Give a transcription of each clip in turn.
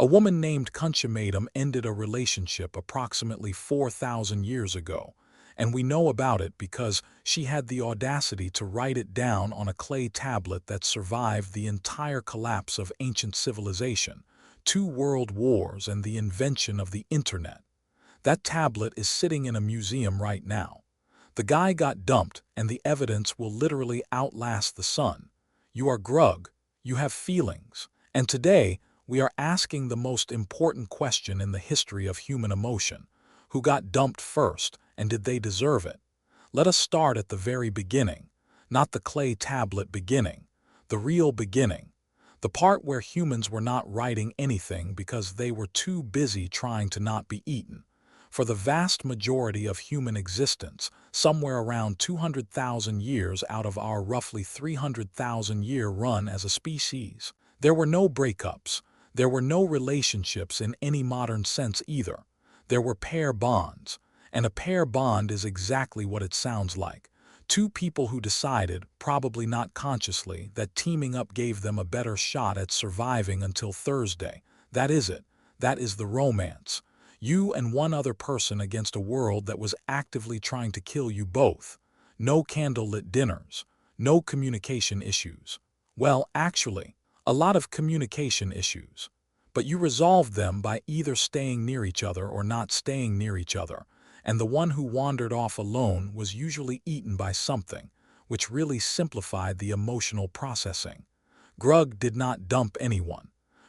A woman named Kunshimatum ended a relationship approximately 4,000 years ago, and we know about it because she had the audacity to write it down on a clay tablet that survived the entire collapse of ancient civilization, 2 world wars, and the invention of the internet. That tablet is sitting in a museum right now. The guy got dumped, and the evidence will literally outlast the sun. You are Grug, you have feelings, and today we are asking the most important question in the history of human emotion. Who got dumped first, and did they deserve it? Let us start at the very beginning, not the clay tablet beginning, the real beginning, the part where humans were not writing anything because they were too busy trying to not be eaten. For the vast majority of human existence, somewhere around 200,000 years out of our roughly 300,000-year run as a species, there were no breakups. There were no relationships in any modern sense either. There were pair bonds, and a pair bond is exactly what it sounds like. Two people who decided, probably not consciously, that teaming up gave them a better shot at surviving until Thursday. That is it. That is the romance. You and one other person against a world that was actively trying to kill you both. No candlelit dinners. No communication issues. Well, actually, a lot of communication issues. But you resolved them by either staying near each other or not staying near each other, and the one who wandered off alone was usually eaten by something, which really simplified the emotional processing. Grug did not dump anyone.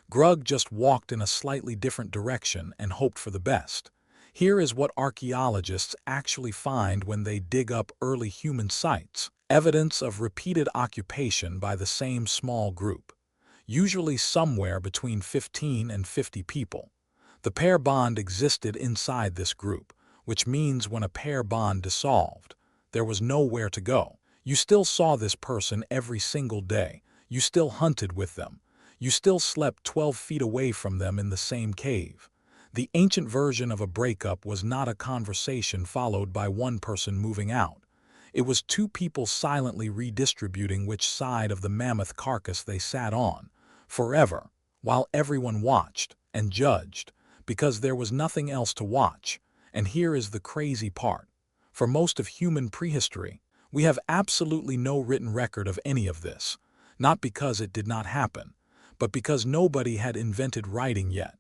Grug just walked in a slightly different direction and hoped for the best. Here is what archaeologists actually find when they dig up early human sites: evidence of repeated occupation by the same small group, usually somewhere between 15 and 50 people. The pair bond existed inside this group, which means when a pair bond dissolved, there was nowhere to go. You still saw this person every single day. You still hunted with them. You still slept 12 feet away from them in the same cave. The ancient version of a breakup was not a conversation followed by one person moving out. It was two people silently redistributing which side of the mammoth carcass they sat on, forever, while everyone watched and judged, because there was nothing else to watch. And here is the crazy part. For most of human prehistory, we have absolutely no written record of any of this, not because it did not happen, but because nobody had invented writing yet.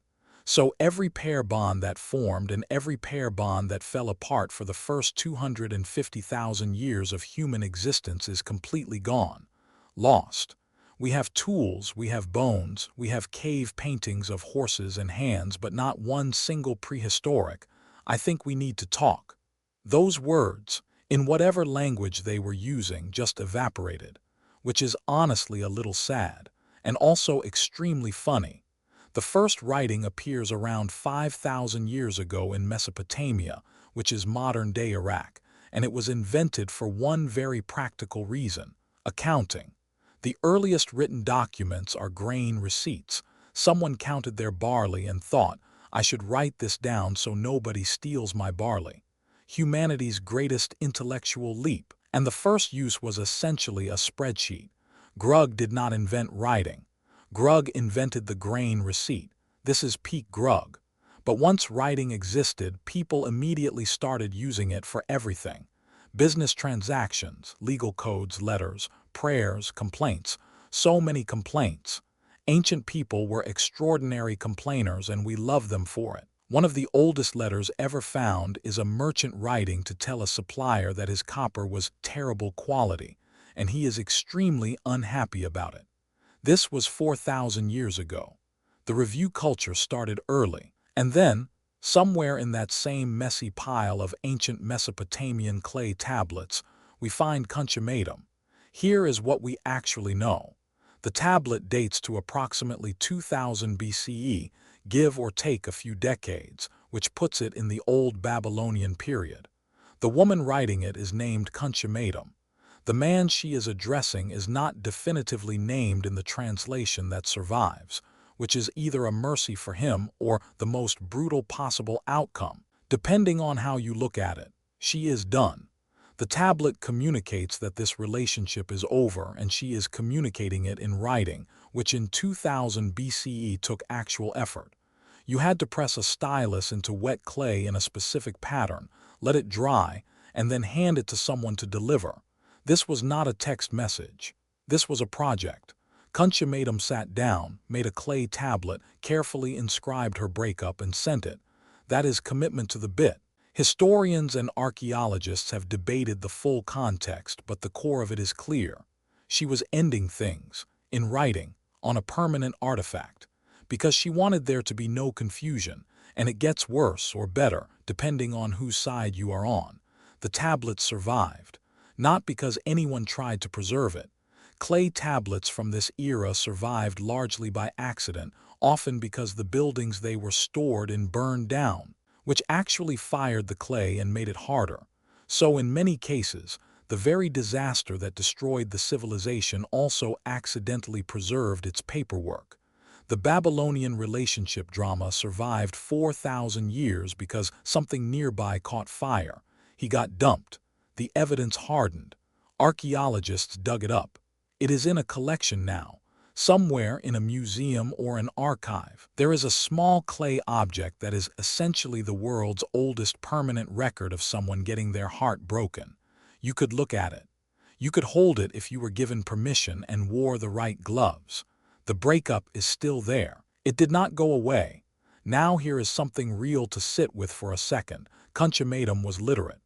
So every pair bond that formed and every pair bond that fell apart for the first 250,000 years of human existence is completely gone, lost. We have tools, we have bones, we have cave paintings of horses and hands, but not one single prehistoric. I think we need to talk. Those words, in whatever language they were using, just evaporated, which is honestly a little sad, and also extremely funny. The first writing appears around 5,000 years ago in Mesopotamia, which is modern-day Iraq, and it was invented for one very practical reason: accounting. The earliest written documents are grain receipts. Someone counted their barley and thought, I should write this down so nobody steals my barley. Humanity's greatest intellectual leap, and the first use was essentially a spreadsheet. Grug did not invent writing. Grug invented the grain receipt. This is peak Grug. But once writing existed, people immediately started using it for everything. Business transactions, legal codes, letters, prayers, complaints. So many complaints. Ancient people were extraordinary complainers, and we love them for it. One of the oldest letters ever found is a merchant writing to tell a supplier that his copper was terrible quality, and he is extremely unhappy about it. This was 4,000 years ago. The review culture started early, and then, somewhere in that same messy pile of ancient Mesopotamian clay tablets, we find Kunshimatum. Here is what we actually know. The tablet dates to approximately 2000 BCE, give or take a few decades, which puts it in the Old Babylonian period. The woman writing it is named Kunshimatum. The man she is addressing is not definitively named in the translation that survives, which is either a mercy for him or the most brutal possible outcome. Depending on how you look at it, she is done. The tablet communicates that this relationship is over, and she is communicating it in writing, which in 2000 BCE took actual effort. You had to press a stylus into wet clay in a specific pattern, let it dry, and then hand it to someone to deliver. This was not a text message. This was a project. Kunshimatum sat down, made a clay tablet, carefully inscribed her breakup, and sent it. That is commitment to the bit. Historians and archaeologists have debated the full context, but the core of it is clear. She was ending things, in writing, on a permanent artifact, because she wanted there to be no confusion, and it gets worse or better, depending on whose side you are on. The tablet survived, not because anyone tried to preserve it. Clay tablets from this era survived largely by accident, often because the buildings they were stored in burned down, which actually fired the clay and made it harder. So in many cases, the very disaster that destroyed the civilization also accidentally preserved its paperwork. The Babylonian relationship drama survived 4,000 years because something nearby caught fire. He got dumped. The evidence hardened. Archaeologists dug it up. It is in a collection now, somewhere in a museum or an archive. There is a small clay object that is essentially the world's oldest permanent record of someone getting their heart broken. You could look at it. You could hold it if you were given permission and wore the right gloves. The breakup is still there. It did not go away. Now here is something real to sit with for a second. Kunshimatum was literate.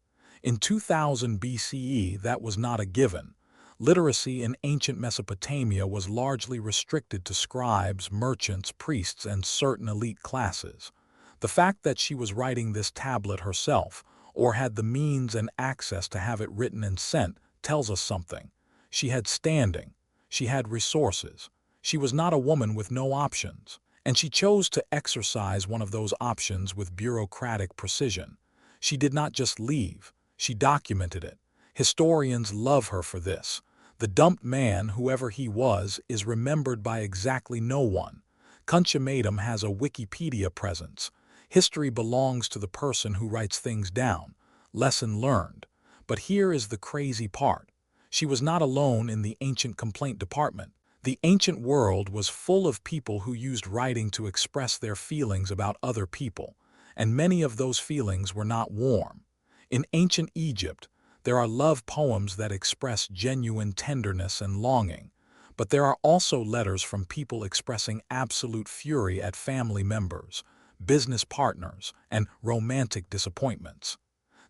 In 2000 BCE, that was not a given. Literacy in ancient Mesopotamia was largely restricted to scribes, merchants, priests, and certain elite classes. The fact that she was writing this tablet herself, or had the means and access to have it written and sent, tells us something. She had standing. She had resources. She was not a woman with no options, and she chose to exercise one of those options with bureaucratic precision. She did not just leave. She documented it. Historians love her for this. The dumped man, whoever he was, is remembered by exactly no one. Kunshimatum has a Wikipedia presence. History belongs to the person who writes things down. Lesson learned. But here is the crazy part. She was not alone in the ancient complaint department. The ancient world was full of people who used writing to express their feelings about other people, and many of those feelings were not warm. In ancient Egypt, there are love poems that express genuine tenderness and longing, but there are also letters from people expressing absolute fury at family members, business partners, and romantic disappointments.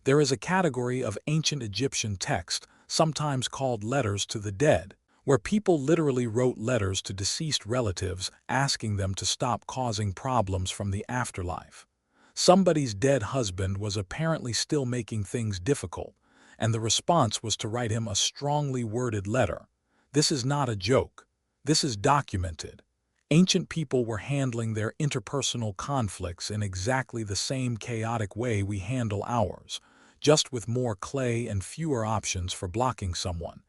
There is a category of ancient Egyptian text, sometimes called letters to the dead, where people literally wrote letters to deceased relatives asking them to stop causing problems from the afterlife. Somebody's dead husband was apparently still making things difficult, and the response was to write him a strongly worded letter. This is not a joke. This is documented. Ancient people were handling their interpersonal conflicts in exactly the same chaotic way we handle ours, just with more clay and fewer options for blocking someone.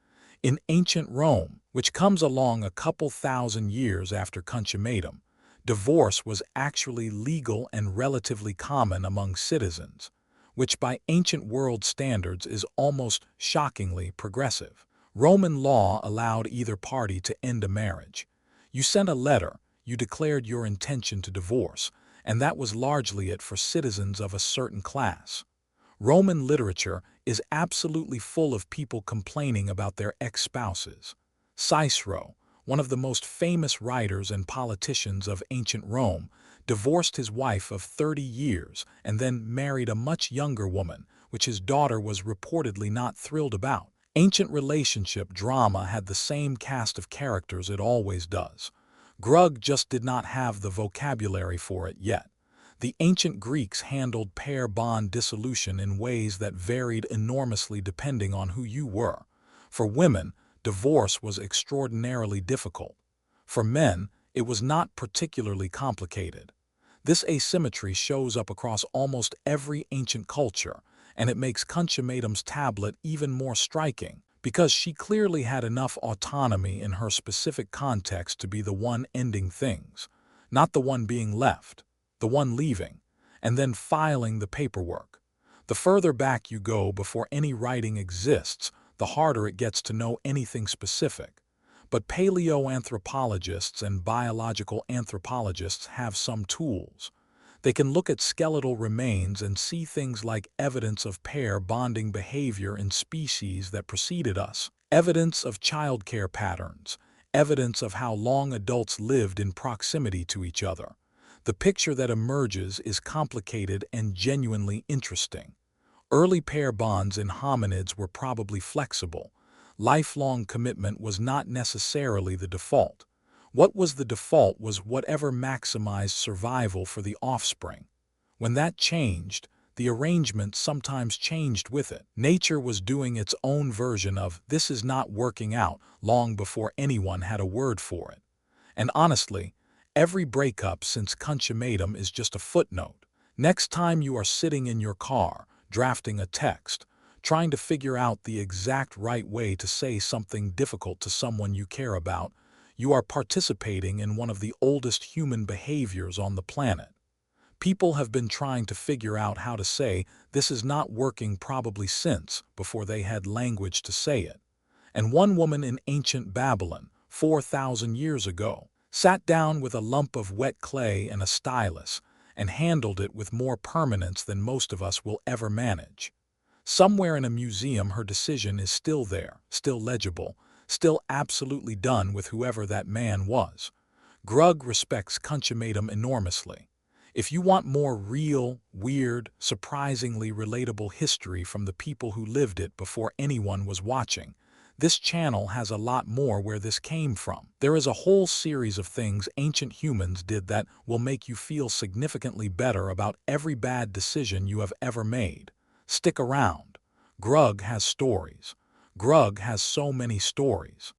In ancient Rome, which comes along a couple thousand years after Kunshimatum, divorce was actually legal and relatively common among citizens, which by ancient world standards is almost shockingly progressive. Roman law allowed either party to end a marriage. You sent a letter, you declared your intention to divorce, and that was largely it for citizens of a certain class. Roman literature is absolutely full of people complaining about their ex-spouses. Cicero, one of the most famous writers and politicians of ancient Rome, divorced his wife of 30 years and then married a much younger woman, which his daughter was reportedly not thrilled about. Ancient relationship drama had the same cast of characters it always does. Grug just did not have the vocabulary for it yet. The ancient Greeks handled pair bond dissolution in ways that varied enormously depending on who you were. For women, divorce was extraordinarily difficult. For men, it was not particularly complicated. This asymmetry shows up across almost every ancient culture, and it makes Kunshimatum's tablet even more striking, because she clearly had enough autonomy in her specific context to be the one ending things, not the one being left, the one leaving, and then filing the paperwork. The further back you go before any writing exists, the harder it gets to know anything specific. But paleoanthropologists and biological anthropologists have some tools. They can look at skeletal remains and see things like evidence of pair bonding behavior in species that preceded us, evidence of childcare patterns, evidence of how long adults lived in proximity to each other. The picture that emerges is complicated and genuinely interesting. Early pair bonds in hominids were probably flexible. Lifelong commitment was not necessarily the default. What was the default was whatever maximized survival for the offspring. When that changed, the arrangement sometimes changed with it. Nature was doing its own version of "this is not working out" long before anyone had a word for it. And honestly, every breakup since Kunshimatum is just a footnote. Next time you are sitting in your car, drafting a text, trying to figure out the exact right way to say something difficult to someone you care about, you are participating in one of the oldest human behaviors on the planet. People have been trying to figure out how to say "this is not working" probably since before they had language to say it. And one woman in ancient Babylon, 4,000 years ago, sat down with a lump of wet clay and a stylus and handled it with more permanence than most of us will ever manage. Somewhere in a museum her decision is still there, still legible, still absolutely done with whoever that man was. Grug respects Kunshimatum enormously. If you want more real, weird, surprisingly relatable history from the people who lived it before anyone was watching, this channel has a lot more where this came from. There is a whole series of things ancient humans did that will make you feel significantly better about every bad decision you have ever made. Stick around. Grug has stories. Grug has so many stories.